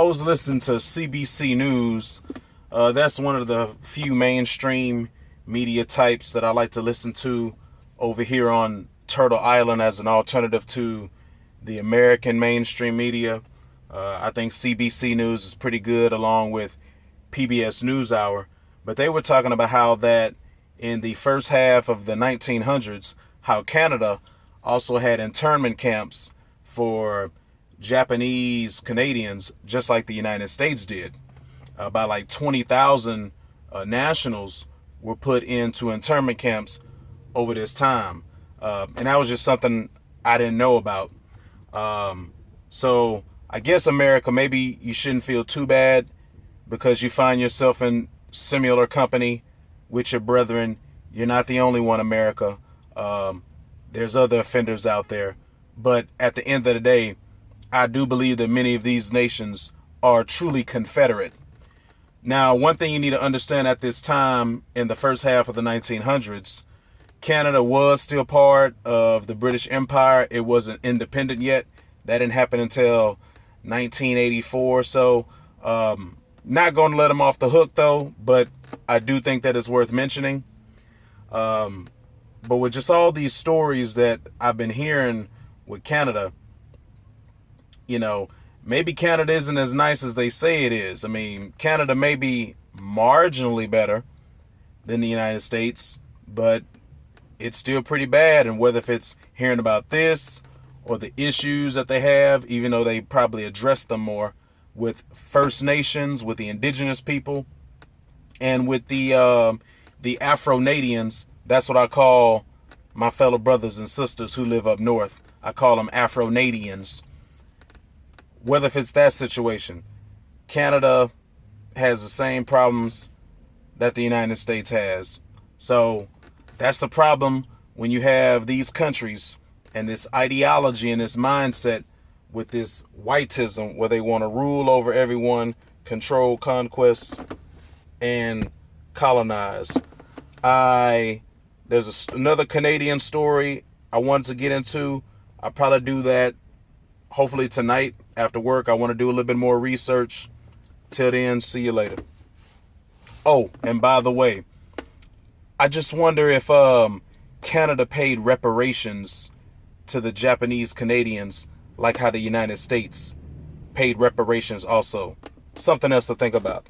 I was listening to CBC News. That's one of the few mainstream media types that I like to listen to over here on Turtle Island as an alternative to the American mainstream media. I think CBC News is pretty good along with PBS NewsHour. But they were talking about how that in the first half of the 1900s, how Canada also had internment camps for Japanese Canadians, just like the United States did. About like 20,000 nationals were put into internment camps over this time. And that was just something I didn't know about. So I guess America, maybe you shouldn't feel too bad because you find yourself in similar company with your brethren. You're not the only one, America. There's other offenders out there. But at the end of the day, I do believe that many of these nations are truly Confederate. Now, one thing you need to understand at this time, in the first half of the 1900s, Canada was still part of the British Empire. It wasn't independent yet. That didn't happen until 1984. So, not going to let them off the hook, though. But I do think that it's worth mentioning. But with just all these stories that I've been hearing with Canada, you know, maybe Canada isn't as nice as they say it is. I mean, Canada may be marginally better than the United States, but it's still pretty bad. And whether if it's hearing about this or the issues that they have, even though they probably address them more with First Nations, with the indigenous people, and with the Afro-Nadians. That's what I call my fellow brothers and sisters who live up north. I call them Afro-Nadians. Whether if it's that situation, Canada has the same problems that the United States has. So that's the problem when you have these countries and this ideology and this mindset with this whiteism where they want to rule over everyone, control, conquest, and colonize. There's another Canadian story I wanted to get into. I'll probably do that hopefully tonight after work. I want to do a little bit more research. Till then, see you later. Oh, and by the way, I just wonder if Canada paid reparations to the Japanese Canadians like how the United States paid reparations also. Something else to think about.